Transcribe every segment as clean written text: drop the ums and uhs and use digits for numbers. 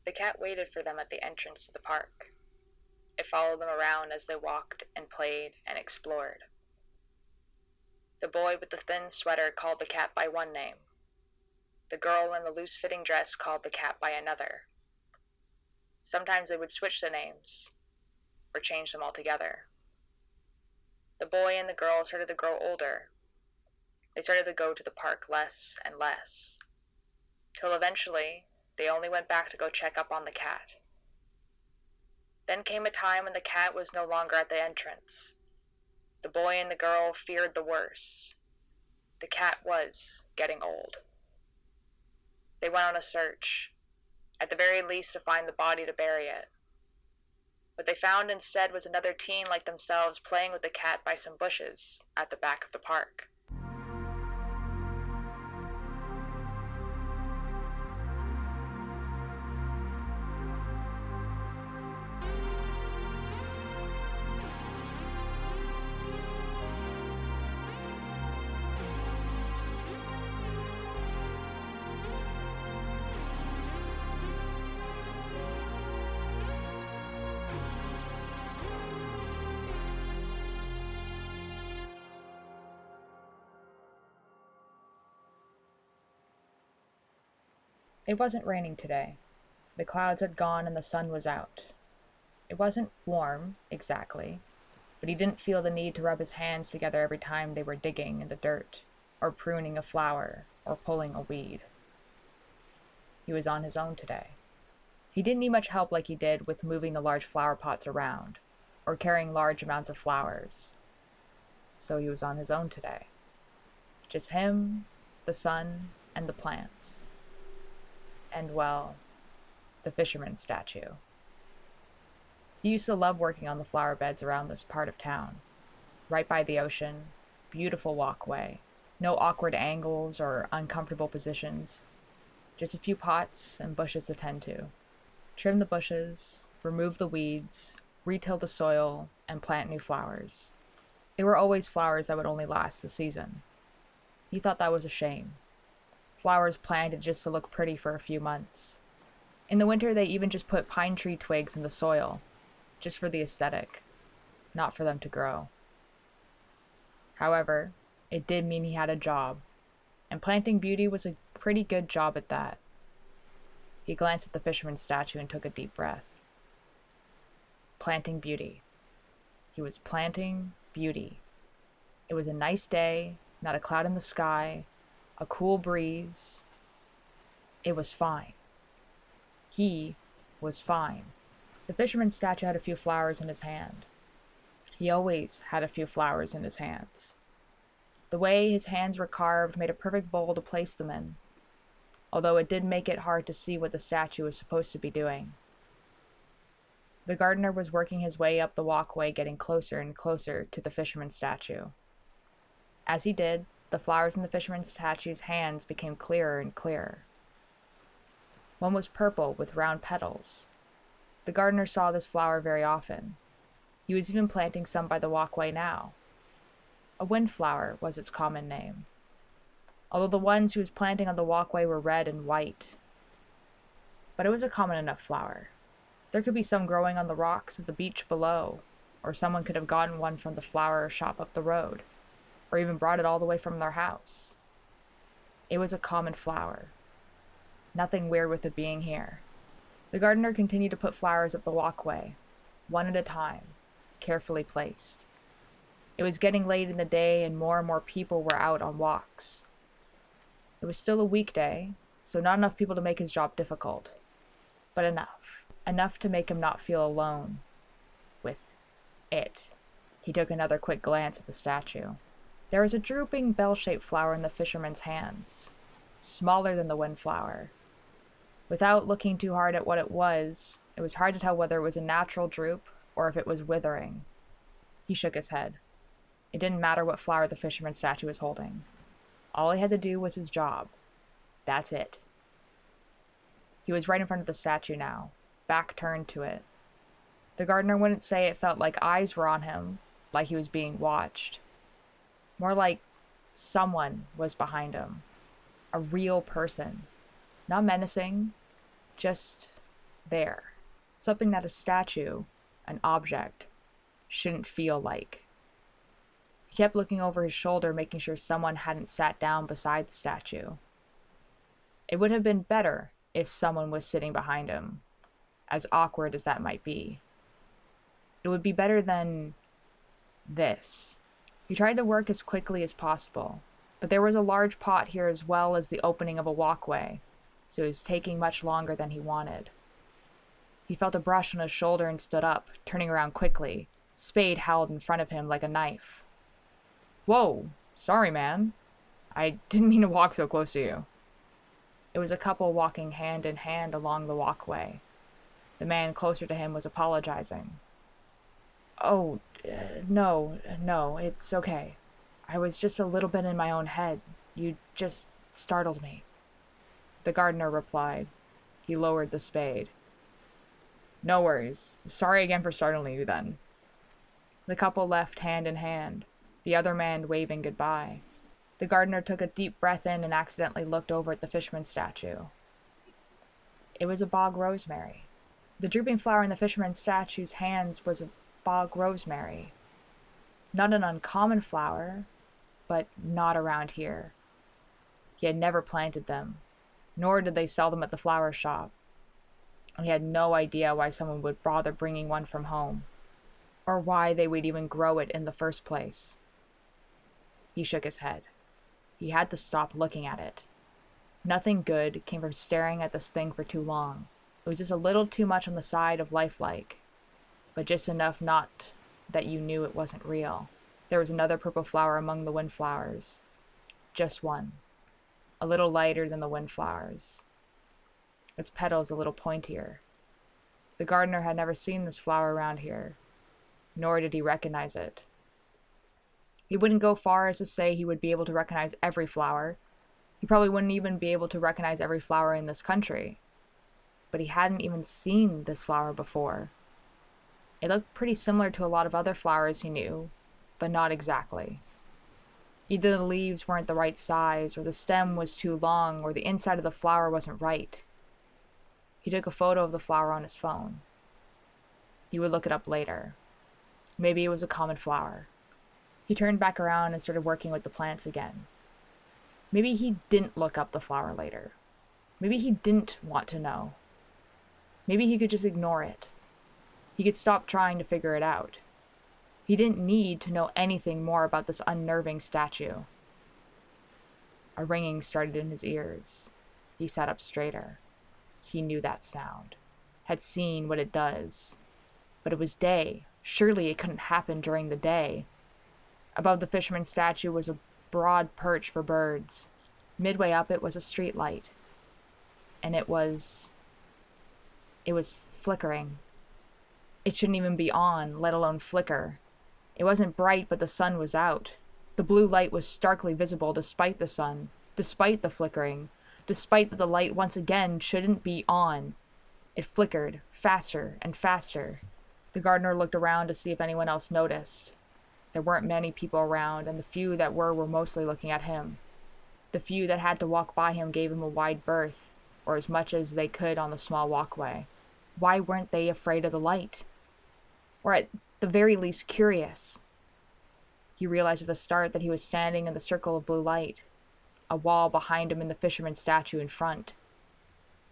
The cat waited for them at the entrance to the park. It followed them around as they walked and played and explored. The boy with the thin sweater called the cat by one name. The girl in the loose-fitting dress called the cat by another. Sometimes they would switch the names, or change them altogether. The boy and the girl started to grow older. They started to go to the park less and less, till eventually they only went back to go check up on the cat. Then came a time when the cat was no longer at the entrance. The boy and the girl feared the worst. The cat was getting old. They went on a search, at the very least to find the body to bury it. What they found instead was another teen like themselves playing with the cat by some bushes at the back of the park. It wasn't raining today. The clouds had gone and the sun was out. It wasn't warm, exactly, but he didn't feel the need to rub his hands together every time they were digging in the dirt, or pruning a flower, or pulling a weed. He was on his own today. He didn't need much help like he did with moving the large flower pots around, or carrying large amounts of flowers. So he was on his own today. Just him, the sun, and the plants. And, well, the fisherman statue. He used to love working on the flower beds around this part of town. Right by the ocean, beautiful walkway, no awkward angles or uncomfortable positions. Just a few pots and bushes to tend to. Trim the bushes, remove the weeds, retill the soil, and plant new flowers. They were always flowers that would only last the season. He thought that was a shame. Flowers planted just to look pretty for a few months. In the winter, they even just put pine tree twigs in the soil, just for the aesthetic, not for them to grow. However, it did mean he had a job, and planting beauty was a pretty good job at that. He glanced at the fisherman statue and took a deep breath. Planting beauty. He was planting beauty. It was a nice day, not a cloud in the sky, a cool breeze. It was fine. He was fine. The fisherman's statue had a few flowers in his hand. He always had a few flowers in his hands. The way his hands were carved made a perfect bowl to place them in, although it did make it hard to see what the statue was supposed to be doing. The gardener was working his way up the walkway, getting closer and closer to the fisherman's statue. As he did, the flowers in the fisherman's statue's hands became clearer and clearer. One was purple with round petals. The gardener saw this flower very often. He was even planting some by the walkway now. A windflower was its common name, although the ones he was planting on the walkway were red and white. But it was a common enough flower. There could be some growing on the rocks at the beach below, or someone could have gotten one from the flower shop up the road, or even brought it all the way from their house. It was a common flower. Nothing weird with it being here. The gardener continued to put flowers up the walkway, one at a time, carefully placed. It was getting late in the day and more people were out on walks. It was still a weekday, so not enough people to make his job difficult, but enough. Enough to make him not feel alone with it. He took another quick glance at the statue. There was a drooping bell-shaped flower in the fisherman's hands, smaller than the windflower. Without looking too hard at what it was hard to tell whether it was a natural droop or if it was withering. He shook his head. It didn't matter what flower the fisherman's statue was holding. All he had to do was his job. That's it. He was right in front of the statue now, back turned to it. The gardener wouldn't say it felt like eyes were on him, like he was being watched. More like someone was behind him. A real person. Not menacing, just there. Something that a statue, an object, shouldn't feel like. He kept looking over his shoulder, making sure someone hadn't sat down beside the statue. It would have been better if someone was sitting behind him, as awkward as that might be. It would be better than this. He tried to work as quickly as possible, but there was a large pot here as well as the opening of a walkway, so it was taking much longer than he wanted. He felt a brush on his shoulder and stood up, turning around quickly, spade held in front of him like a knife. "Whoa, sorry, man. I didn't mean to walk so close to you." It was a couple walking hand in hand along the walkway. The man closer to him was apologizing. "Oh, no, it's okay. I was just a little bit in my own head. You just startled me." The gardener replied. He lowered the spade. "No worries. Sorry again for startling you then." The couple left hand in hand, the other man waving goodbye. The gardener took a deep breath in and accidentally looked over at the fisherman statue. It was a bog rosemary. The drooping flower in the fisherman statue's hands was a bog rosemary. Not an uncommon flower, but not around here. He had never planted them, nor did they sell them at the flower shop. And he had no idea why someone would bother bringing one from home, or why they would even grow it in the first place. He shook his head. He had to stop looking at it. Nothing good came from staring at this thing for too long. It was just a little too much on the side of lifelike, but just enough not that you knew it wasn't real. There was another purple flower among the windflowers. Just one. A little lighter than the windflowers. Its petals a little pointier. The gardener had never seen this flower around here, nor did he recognize it. He wouldn't go far as to say he would be able to recognize every flower. He probably wouldn't even be able to recognize every flower in this country. But he hadn't even seen this flower before. It looked pretty similar to a lot of other flowers he knew, but not exactly. Either the leaves weren't the right size, or the stem was too long, or the inside of the flower wasn't right. He took a photo of the flower on his phone. He would look it up later. Maybe it was a common flower. He turned back around and started working with the plants again. Maybe he didn't look up the flower later. Maybe he didn't want to know. Maybe he could just ignore it. He could stop trying to figure it out. He didn't need to know anything more about this unnerving statue. A ringing started in his ears. He sat up straighter. He knew that sound, had seen what it does. But it was day. Surely it couldn't happen during the day. Above the fisherman statue was a broad perch for birds. Midway up it was a streetlight. And it was flickering. It shouldn't even be on, let alone flicker. It wasn't bright, but the sun was out. The blue light was starkly visible despite the sun, despite the flickering, despite that the light once again shouldn't be on. It flickered, faster and faster. The gardener looked around to see if anyone else noticed. There weren't many people around, and the few that were mostly looking at him. The few that had to walk by him gave him a wide berth, or as much as they could on the small walkway. Why weren't they afraid of the light? Or at the very least curious? He realized with a start that he was standing in the circle of blue light, a wall behind him and the fisherman statue in front.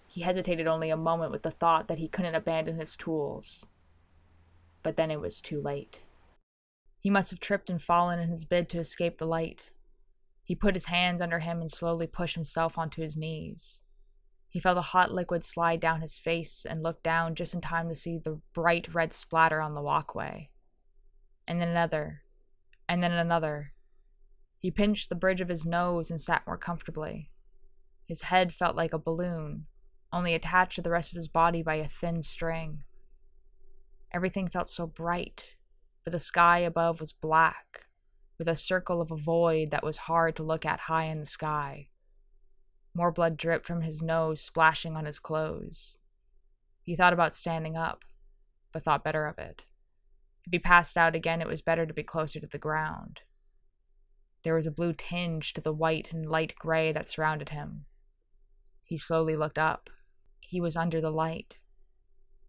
He hesitated only a moment with the thought that he couldn't abandon his tools. But then it was too late. He must have tripped and fallen in his bid to escape the light. He put his hands under him and slowly pushed himself onto his knees. He felt a hot liquid slide down his face and looked down just in time to see the bright red splatter on the walkway. And then another. And then another. He pinched the bridge of his nose and sat more comfortably. His head felt like a balloon, only attached to the rest of his body by a thin string. Everything felt so bright, but the sky above was black, with a circle of a void that was hard to look at high in the sky. More blood dripped from his nose, splashing on his clothes. He thought about standing up, but thought better of it. If he passed out again, it was better to be closer to the ground. There was a blue tinge to the white and light gray that surrounded him. He slowly looked up. He was under the light.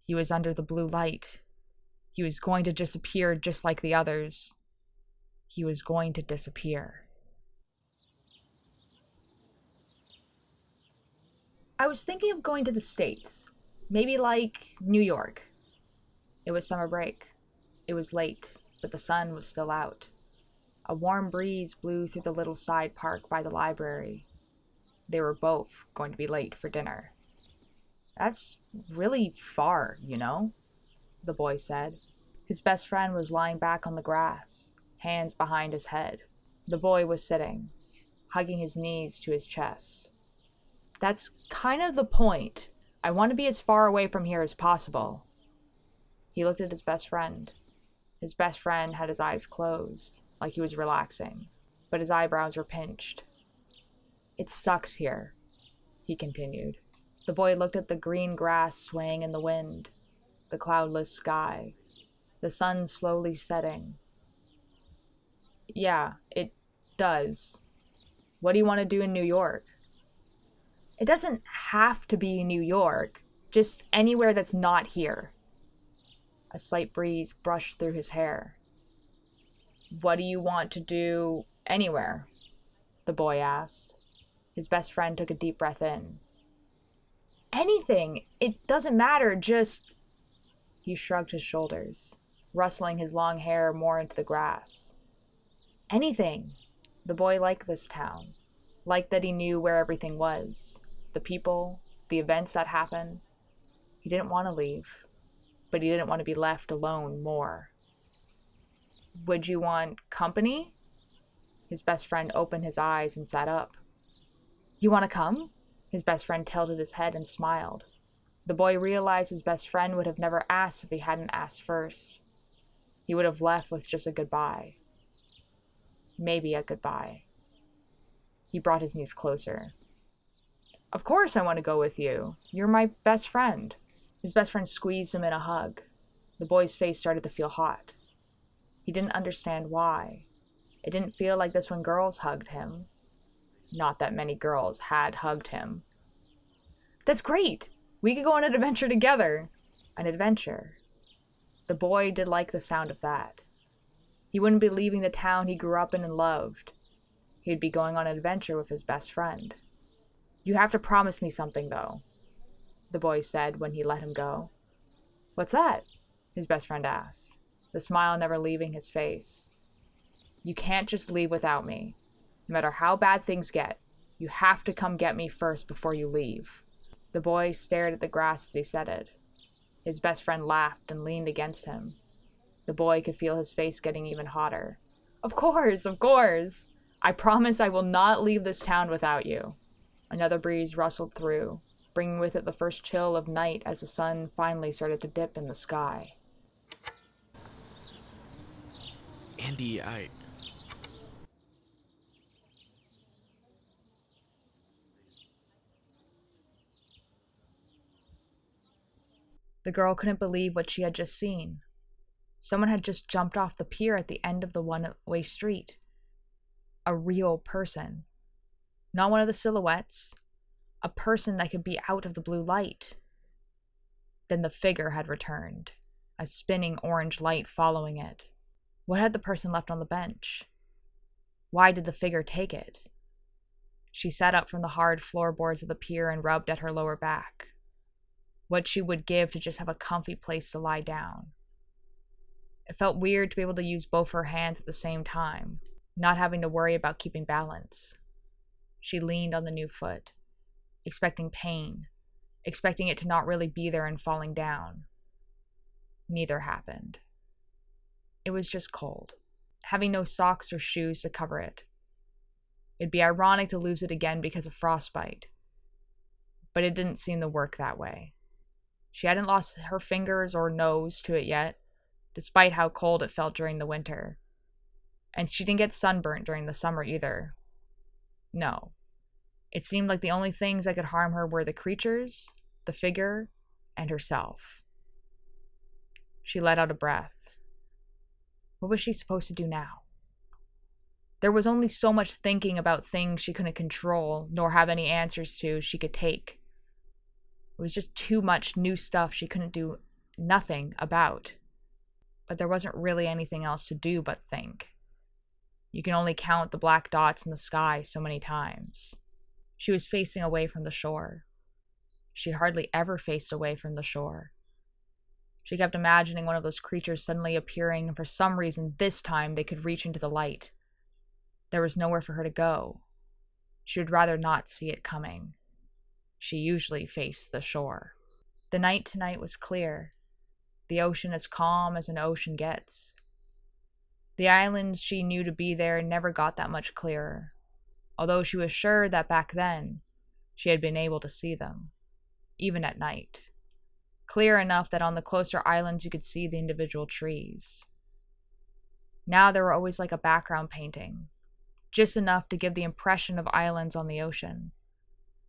He was under the blue light. He was going to disappear just like the others. He was going to disappear. I was thinking of going to the States. Maybe like New York. It was summer break. It was late, but the sun was still out. A warm breeze blew through the little side park by the library. They were both going to be late for dinner. That's really far, you know, the boy said. His best friend was lying back on the grass, hands behind his head. The boy was sitting, hugging his knees to his chest. That's kind of the point. I want to be as far away from here as possible. He looked at his best friend. His best friend had his eyes closed, like he was relaxing, but his eyebrows were pinched. It sucks here, he continued. The boy looked at the green grass swaying in the wind, the cloudless sky, the sun slowly setting. Yeah, it does. What do you want to do in New York? It doesn't have to be New York, just anywhere that's not here. A slight breeze brushed through his hair. What do you want to do anywhere? The boy asked. His best friend took a deep breath in. Anything. It doesn't matter, just... He shrugged his shoulders, rustling his long hair more into the grass. Anything. The boy liked this town. Liked that he knew where everything was. The people, the events that happened. He didn't want to leave, but he didn't want to be left alone more. Would you want company? His best friend opened his eyes and sat up. You want to come? His best friend tilted his head and smiled. The boy realized his best friend would have never asked if he hadn't asked first. He would have left with just a goodbye. Maybe a goodbye. He brought his knees closer. Of course I want to go with you. You're my best friend. His best friend squeezed him in a hug. The boy's face started to feel hot. He didn't understand why. It didn't feel like this when girls hugged him. Not that many girls had hugged him. That's great! We could go on an adventure together. An adventure. The boy did like the sound of that. He wouldn't be leaving the town he grew up in and loved. He'd be going on an adventure with his best friend. You have to promise me something, though, the boy said when he let him go. What's that? His best friend asked, the smile never leaving his face. You can't just leave without me. No matter how bad things get, you have to come get me first before you leave. The boy stared at the grass as he said it. His best friend laughed and leaned against him. The boy could feel his face getting even hotter. Of course, of course. I promise I will not leave this town without you. Another breeze rustled through, bringing with it the first chill of night as the sun finally started to dip in the sky. Andy, The girl couldn't believe what she had just seen. Someone had just jumped off the pier at the end of the one-way street. A real person. Not one of the silhouettes. A person that could be out of the blue light. Then the figure had returned, a spinning orange light following it. What had the person left on the bench? Why did the figure take it? She sat up from the hard floorboards of the pier and rubbed at her lower back. What she would give to just have a comfy place to lie down. It felt weird to be able to use both her hands at the same time, not having to worry about keeping balance. She leaned on the new foot, expecting pain, expecting it to not really be there and falling down. Neither happened. It was just cold, having no socks or shoes to cover it. It'd be ironic to lose it again because of frostbite, but it didn't seem to work that way. She hadn't lost her fingers or nose to it yet, despite how cold it felt during the winter. And she didn't get sunburnt during the summer either. No. It seemed like the only things that could harm her were the creatures, the figure, and herself. She let out a breath. What was she supposed to do now? There was only so much thinking about things she couldn't control, nor have any answers to, she could take. It was just too much new stuff she couldn't do nothing about. But there wasn't really anything else to do but think. You can only count the black dots in the sky so many times. She was facing away from the shore. She hardly ever faced away from the shore. She kept imagining one of those creatures suddenly appearing, and for some reason this time they could reach into the light. There was nowhere for her to go. She would rather not see it coming. She usually faced the shore. The night tonight was clear. The ocean as calm as an ocean gets. The islands she knew to be there never got that much clearer, although she was sure that back then she had been able to see them, even at night. Clear enough that on the closer islands you could see the individual trees. Now they were always like a background painting, just enough to give the impression of islands on the ocean.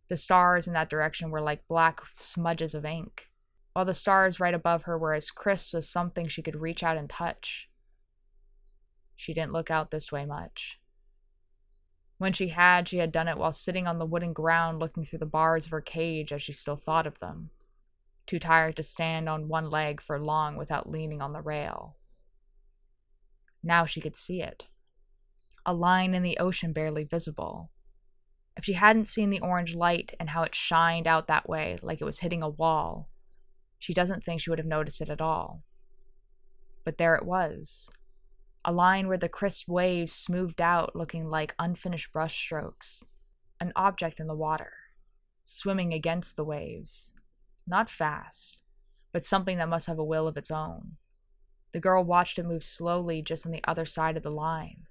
The stars in that direction were like black smudges of ink, while the stars right above her were as crisp as something she could reach out and touch. She didn't look out this way much. When she had done it while sitting on the wooden ground looking through the bars of her cage as she still thought of them, too tired to stand on one leg for long without leaning on the rail. Now she could see it. A line in the ocean barely visible. If she hadn't seen the orange light and how it shined out that way like it was hitting a wall, she doesn't think she would have noticed it at all. But there it was. A line where the crisp waves smoothed out looking like unfinished brushstrokes. An object in the water, swimming against the waves. Not fast, but something that must have a will of its own. The girl watched it move slowly just on the other side of the line.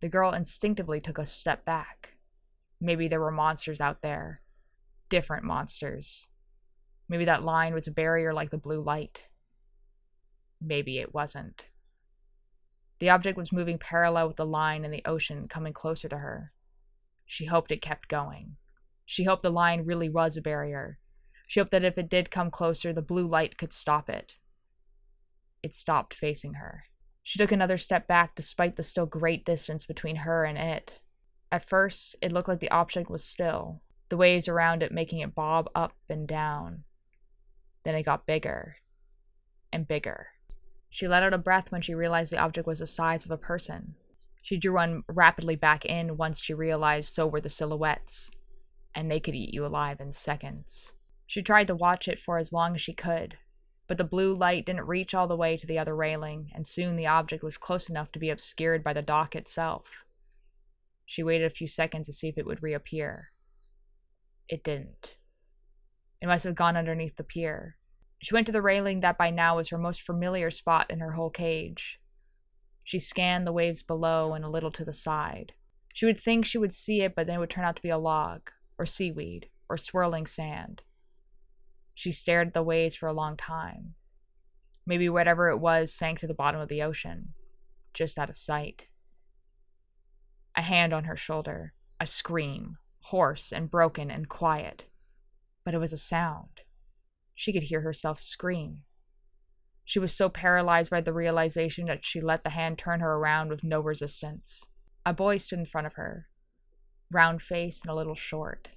The girl instinctively took a step back. Maybe there were monsters out there. Different monsters. Maybe that line was a barrier like the blue light. Maybe it wasn't. The object was moving parallel with the line in the ocean, coming closer to her. She hoped it kept going. She hoped the line really was a barrier. She hoped that if it did come closer, the blue light could stop it. It stopped facing her. She took another step back despite the still great distance between her and it. At first, it looked like the object was still, the waves around it making it bob up and down. Then it got bigger and bigger. She let out a breath when she realized the object was the size of a person. She drew one rapidly back in once she realized so were the silhouettes, and they could eat you alive in seconds. She tried to watch it for as long as she could, but the blue light didn't reach all the way to the other railing, and soon the object was close enough to be obscured by the dock itself. She waited a few seconds to see if it would reappear. It didn't. It must have gone underneath the pier. She went to the railing that by now was her most familiar spot in her whole cage. She scanned the waves below and a little to the side. She would think she would see it, but then it would turn out to be a log, or seaweed, or swirling sand. She stared at the waves for a long time. Maybe whatever it was sank to the bottom of the ocean, just out of sight. A hand on her shoulder, a scream, hoarse and broken and quiet. But it was a sound. She could hear herself scream. She was so paralyzed by the realization that she let the hand turn her around with no resistance. A boy stood in front of her, round-faced and a little short.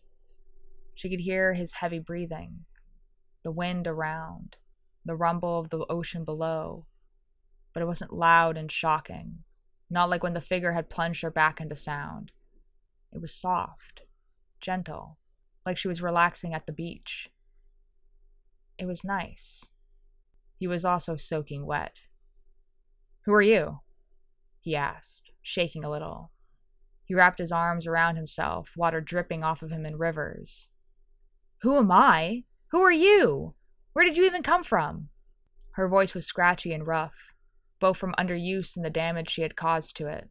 She could hear his heavy breathing, the wind around, the rumble of the ocean below, but it wasn't loud and shocking, not like when the figure had plunged her back into sound. It was soft, gentle, like she was relaxing at the beach. It was nice. He was also soaking wet. "Who are you?" he asked, shaking a little. He wrapped his arms around himself, water dripping off of him in rivers. "Who am I? Who are you? Where did you even come from?" Her voice was scratchy and rough, both from underuse and the damage she had caused to it.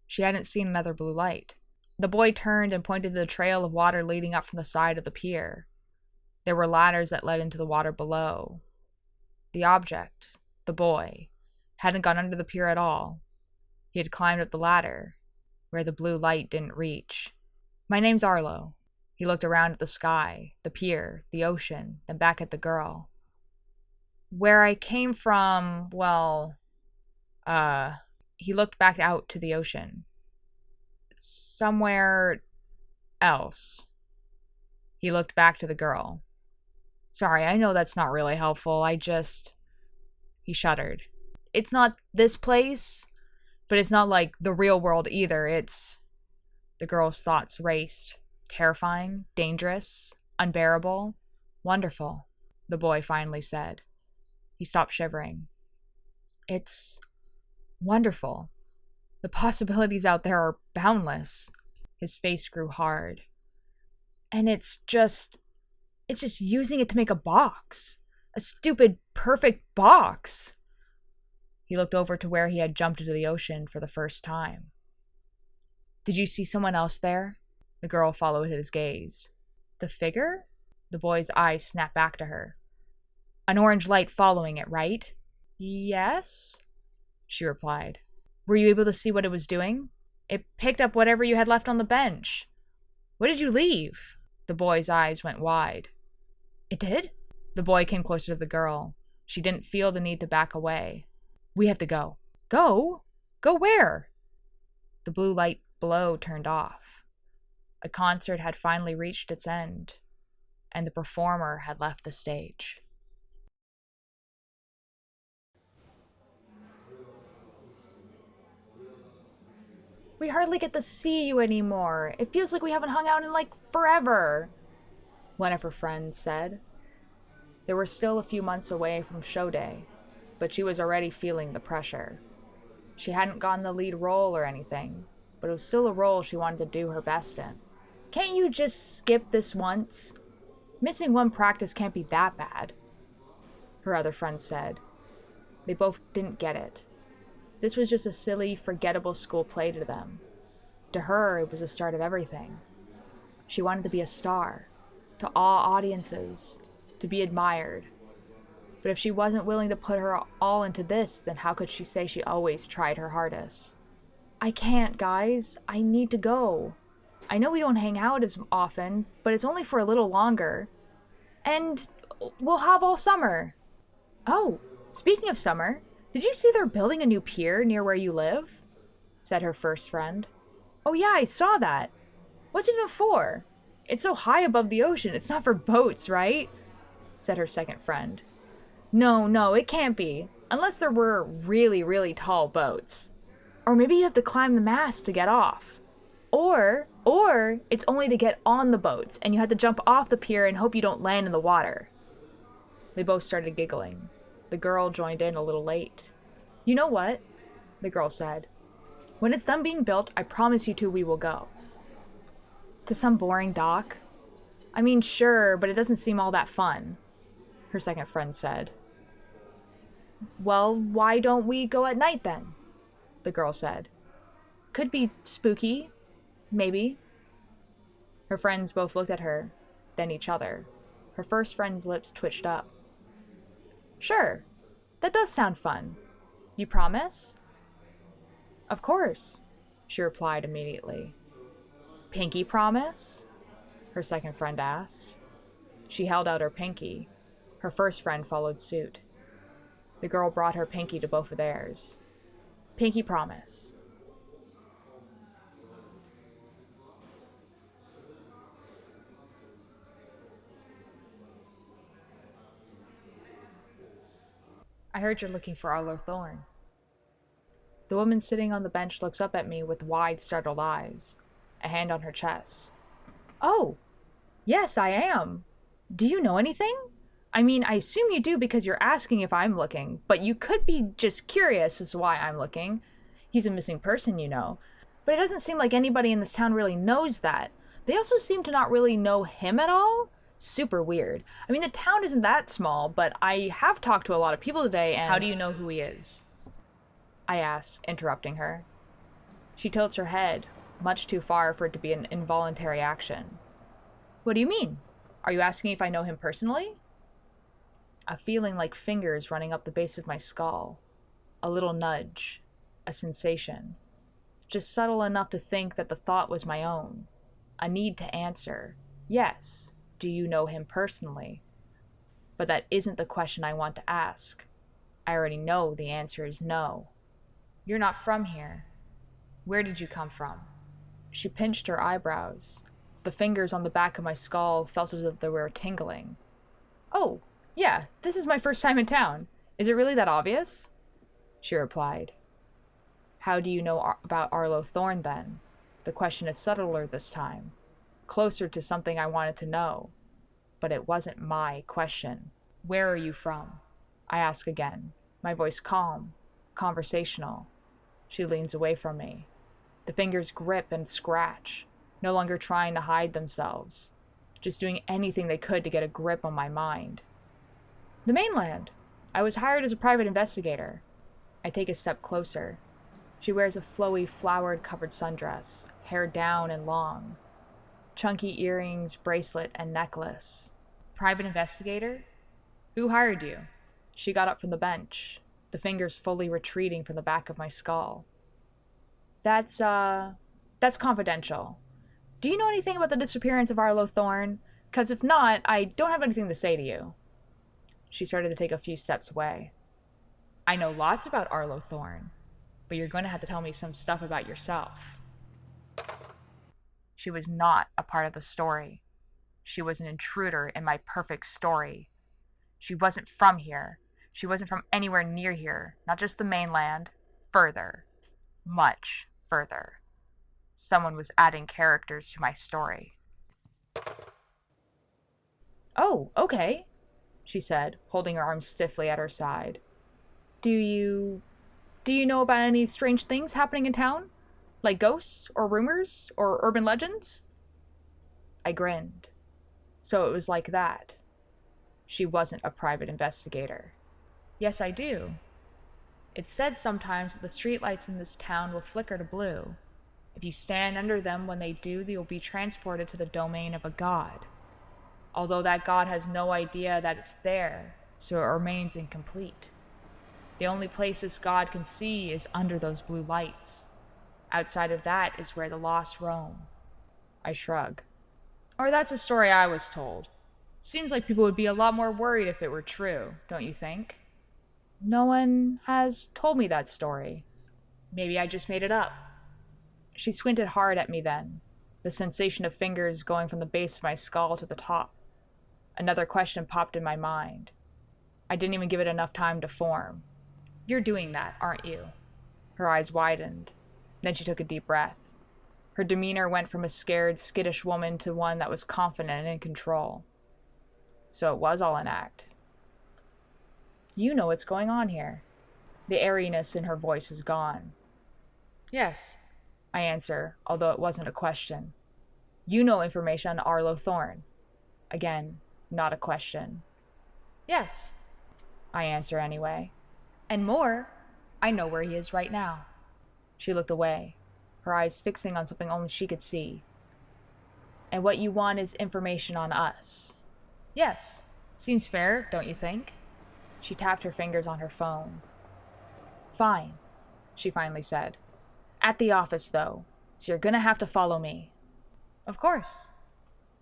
She hadn't seen another blue light. The boy turned and pointed to the trail of water leading up from the side of the pier. There were ladders that led into the water below. The object, the boy, hadn't gone under the pier at all. He had climbed up the ladder, where the blue light didn't reach. "My name's Arlo." He looked around at the sky, the pier, the ocean, then back at the girl. "Where I came from, well, he looked back out to the ocean. "Somewhere else." He looked back to the girl. Sorry, I know that's not really helpful. He shuddered. It's not this place, but it's not like the real world either. The girl's thoughts raced. Terrifying, dangerous, unbearable, wonderful, the boy finally said. He stopped shivering. It's wonderful. The possibilities out there are boundless. His face grew hard. And it's just using it to make a box. A stupid, perfect box. He looked over to where he had jumped into the ocean for the first time. Did you see someone else there? The girl followed his gaze. The figure? The boy's eyes snapped back to her. An orange light following it, right? Yes, she replied. Were you able to see what it was doing? It picked up whatever you had left on the bench. What did you leave? The boy's eyes went wide. It did? The boy came closer to the girl. She didn't feel the need to back away. We have to go. Go? Go where? The blue light below turned off. A concert had finally reached its end, and the performer had left the stage. We hardly get to see you anymore. It feels like we haven't hung out in forever, one of her friends said. They were still a few months away from show day, but she was already feeling the pressure. She hadn't gotten the lead role or anything, but it was still a role she wanted to do her best in. Can't you just skip this once? Missing one practice can't be that bad, her other friend said. They both didn't get it. This was just a silly, forgettable school play to them. To her, it was the start of everything. She wanted to be a star, to awe audiences, to be admired. But if she wasn't willing to put her all into this, then how could she say she always tried her hardest? I can't, guys. I need to go. I know we don't hang out as often, but it's only for a little longer. And we'll have all summer. Oh, speaking of summer, did you see they're building a new pier near where you live? Said her first friend. Oh yeah, I saw that. What's it even for? It's so high above the ocean, it's not for boats, right? Said her second friend. No, it can't be. Unless there were really, really tall boats. Or maybe you have to climb the mast to get off. Or it's only to get on the boats, and you have to jump off the pier and hope you don't land in the water. They both started giggling. The girl joined in a little late. You know what? The girl said. When it's done being built, I promise you two we will go. To some boring dock? I mean, sure, but it doesn't seem all that fun, her second friend said. Well, why don't we go at night then? The girl said. Could be spooky. Maybe. Her friends both looked at her, then each other. Her first friend's lips twitched up. Sure, that does sound fun. You promise? Of course, she replied immediately. Pinky promise? Her second friend asked. She held out her pinky. Her first friend followed suit. The girl brought her pinky to both of theirs. Pinky promise. I heard you're looking for Arlo Thorn. The woman sitting on the bench looks up at me with wide, startled eyes, a hand on her chest. Oh, yes, I am. Do you know anything? I mean, I assume you do because you're asking if I'm looking, but you could be just curious as to why I'm looking. He's a missing person, you know. But it doesn't seem like anybody in this town really knows that. They also seem to not really know him at all. Super weird. I mean, the town isn't that small, but I have talked to a lot of people today, and... How do you know who he is? I asked, interrupting her. She tilts her head, much too far for it to be an involuntary action. What do you mean? Are you asking if I know him personally? A feeling like fingers running up the base of my skull. A little nudge. A sensation. Just subtle enough to think that the thought was my own. A need to answer. Yes. Do you know him personally? But that isn't the question I want to ask. I already know the answer is no. You're not from here. Where did you come from? She pinched her eyebrows. The fingers on the back of my skull felt as if they were tingling. Oh, yeah, this is my first time in town. Is it really that obvious? She replied. How do you know about Arlo Thorn, then? The question is subtler this time, closer to something I wanted to know. But it wasn't my question. Where are you from? I ask again, my voice calm, conversational. She leans away from me. The fingers grip and scratch, no longer trying to hide themselves, just doing anything they could to get a grip on my mind. The mainland. I was hired as a private investigator. I take a step closer. She wears a flowy, flowered-covered sundress, hair down and long. Chunky earrings, bracelet, and necklace. Private investigator? Who hired you? She got up from the bench, the fingers fully retreating from the back of my skull. That's confidential. Do you know anything about the disappearance of Arlo Thorn? 'Cause if not, I don't have anything to say to you. She started to take a few steps away. I know lots about Arlo Thorn, but you're going to have to tell me some stuff about yourself. She was not a part of the story. She was an intruder in my perfect story. She wasn't from here. She wasn't from anywhere near here, not just the mainland, further, much further. Someone was adding characters to my story. Oh, okay, she said, holding her arms stiffly at her side. Do you know about any strange things happening in town? Like ghosts, or rumors, or urban legends? I grinned. So it was like that. She wasn't a private investigator. Yes, I do. It's said sometimes that the streetlights in this town will flicker to blue. If you stand under them when they do, you'll be transported to the domain of a god. Although that god has no idea that it's there, so it remains incomplete. The only place this god can see is under those blue lights. Outside of that is where the lost roam. I shrug. Or that's a story I was told. Seems like people would be a lot more worried if it were true, don't you think? No one has told me that story. Maybe I just made it up. She squinted hard at me then, the sensation of fingers going from the base of my skull to the top. Another question popped in my mind. I didn't even give it enough time to form. You're doing that, aren't you? Her eyes widened. Then she took a deep breath. Her demeanor went from a scared, skittish woman to one that was confident and in control. So it was all an act. You know what's going on here. The airiness in her voice was gone. Yes, I answer, although it wasn't a question. You know information on Arlo Thorn. Again, not a question. Yes, I answer anyway. And more, I know where he is right now. She looked away, her eyes fixing on something only she could see. And what you want is information on us. Yes, seems fair, don't you think? She tapped her fingers on her phone. Fine, she finally said. At the office, though, so you're gonna have to follow me. Of course.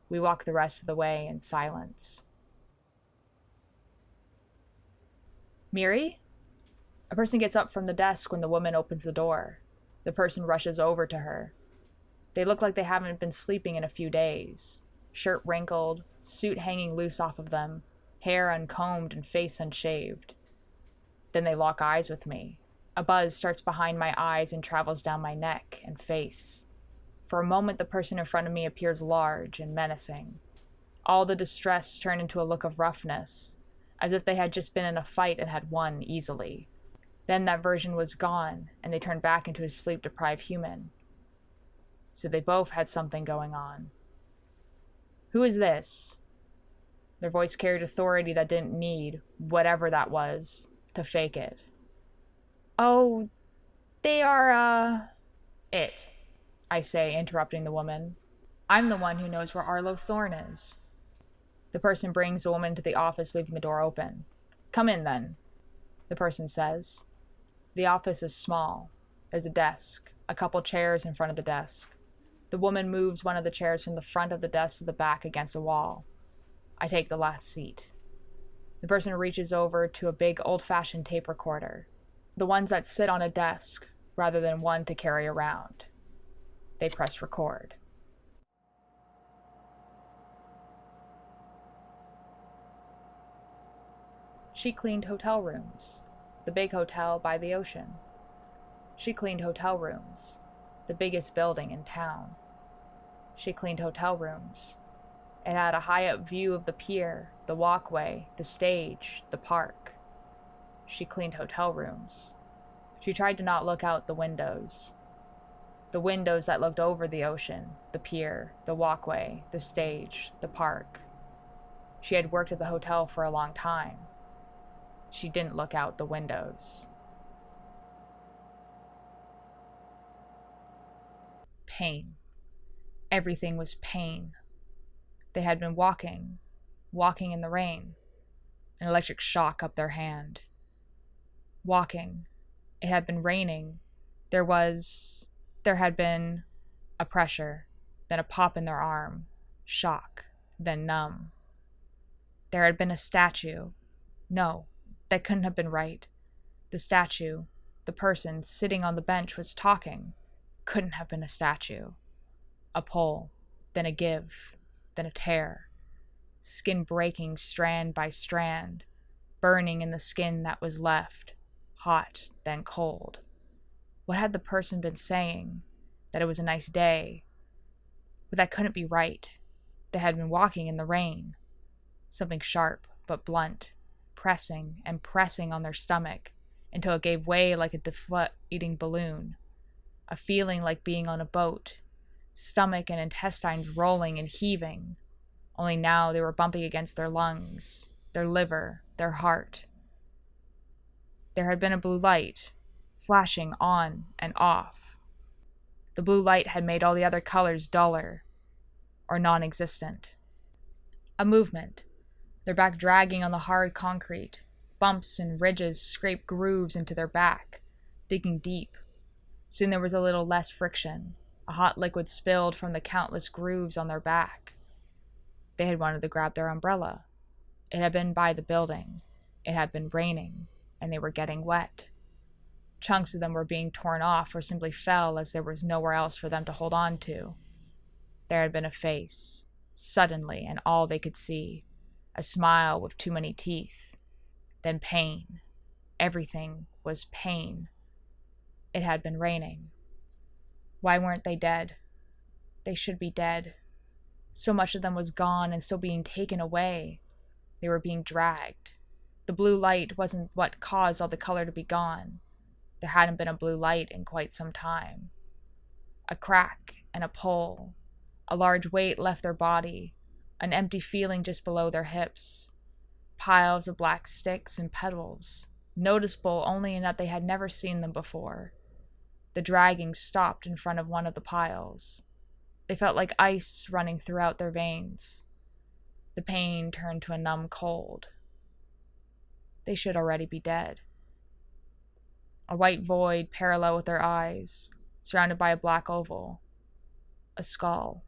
We walked the rest of the way in silence. Miri? A person gets up from the desk when the woman opens the door. The person rushes over to her. They look like they haven't been sleeping in a few days. Shirt wrinkled, suit hanging loose off of them, hair uncombed and face unshaved. Then they lock eyes with me. A buzz starts behind my eyes and travels down my neck and face. For a moment, the person in front of me appears large and menacing. All the distress turned into a look of roughness, as if they had just been in a fight and had won easily. Then that version was gone, and they turned back into a sleep-deprived human. So they both had something going on. Who is this? Their voice carried authority that didn't need, whatever that was, to fake it. Oh, they are, it, I say, interrupting the woman. I'm the one who knows where Arlo Thorn is. The person brings the woman to the office, leaving the door open. Come in, then, the person says. The office is small. There's a desk, a couple chairs in front of the desk. The woman moves one of the chairs from the front of the desk to the back against a wall. I take the last seat. The person reaches over to a big old-fashioned tape recorder, the ones that sit on a desk rather than one to carry around. They press record. She cleaned hotel rooms, the big hotel by the ocean. She cleaned hotel rooms, the biggest building in town. She cleaned hotel rooms. It had a high-up view of the pier, the walkway, the stage, the park. She cleaned hotel rooms. She tried to not look out the windows. The windows that looked over the ocean, the pier, the walkway, the stage, the park. She had worked at the hotel for a long time. She didn't look out the windows. Pain. Everything was pain. They had been walking in the rain, an electric shock up their hand. Walking. It had been raining. There had been a pressure, then a pop in their arm, shock, then numb. There had been a statue. No, that couldn't have been right. The statue, the person sitting on the bench was talking. Couldn't have been a statue. A pull, then a give, then a tear. Skin breaking strand by strand, burning in the skin that was left, hot, then cold. What had the person been saying? That it was a nice day. But that couldn't be right. They had been walking in the rain. Something sharp but blunt, pressing and pressing on their stomach until it gave way like a deflating balloon. A feeling like being on a boat, stomach and intestines rolling and heaving. Only now they were bumping against their lungs, their liver, their heart. There had been a blue light, flashing on and off. The blue light had made all the other colors duller, or non-existent. A movement, their back dragging on the hard concrete. Bumps and ridges scraped grooves into their back, digging deep. Soon there was a little less friction. A hot liquid spilled from the countless grooves on their back. They had wanted to grab their umbrella. It had been by the building. It had been raining, and they were getting wet. Chunks of them were being torn off or simply fell as there was nowhere else for them to hold on to. There had been a face, suddenly, and all they could see. A smile with too many teeth. Then pain. Everything was pain. It had been raining. Why weren't they dead? They should be dead. So much of them was gone and still being taken away. They were being dragged. The blue light wasn't what caused all the color to be gone. There hadn't been a blue light in quite some time. A crack and a pull. A large weight left their body, an empty feeling just below their hips. Piles of black sticks and petals, noticeable only in that they had never seen them before. The dragging stopped in front of one of the piles. They felt like ice running throughout their veins. The pain turned to a numb cold. They should already be dead. A white void parallel with their eyes, surrounded by a black oval. A skull.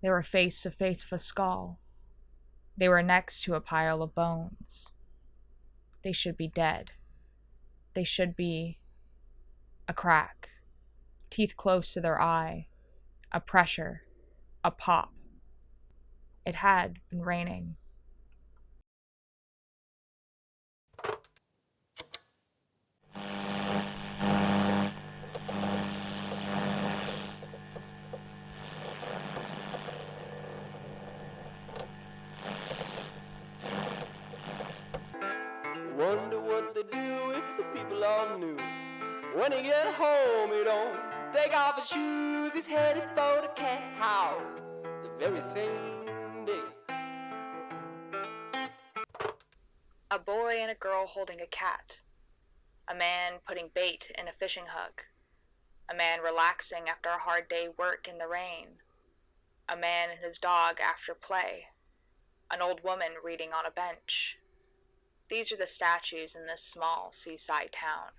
They were face to face with a skull. They were next to a pile of bones. They should be dead. They should be... A crack. Teeth close to their eye. A pressure. A pop. It had been raining. Wonder what they do if the people all knew. When he get home, he don't take off his shoes. He's headed for the cat house the very same day. A boy and a girl holding a cat. A man putting bait in a fishing hook. A man relaxing after a hard day work in the rain. A man and his dog after play. An old woman reading on a bench. These are the statues in this small seaside town.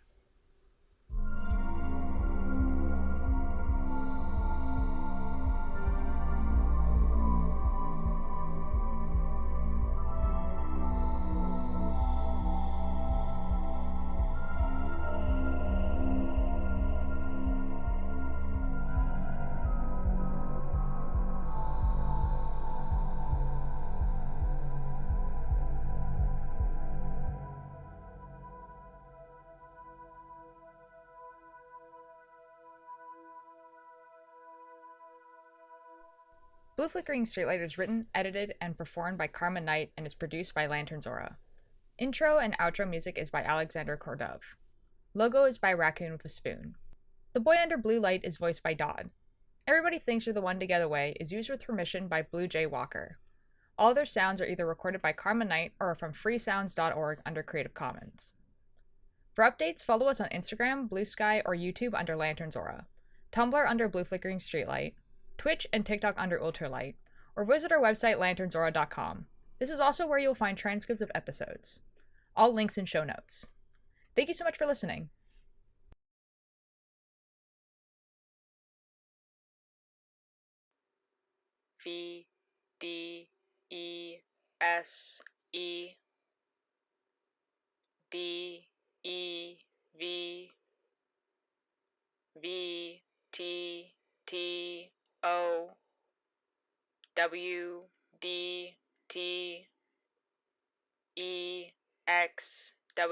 Blue Flickering Streetlight is written, edited, and performed by Carmen Knight and is produced by Lanturans Aura. Intro and outro music is by Alexander Kordov. Logo is by Raccoon with a Spoon. The boy under blue light is voiced by Dodd. Everybody Thinks You're the One to Get Away is used with permission by Blue Jay Walker. All other sounds are either recorded by Carmen Knight or are from freesounds.org under Creative Commons. For updates, follow us on Instagram, Blue Sky, or YouTube under Lanturans Aura, Tumblr under Blue Flickering Streetlight, Twitch and TikTok under UltearLight, or visit our website lanturnsaura.com. This is also where you'll find transcripts of episodes. All links in show notes. Thank you so much for listening. VDESE DEV VTTO WDT EXWDPSV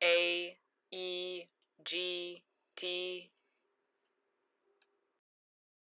AEGT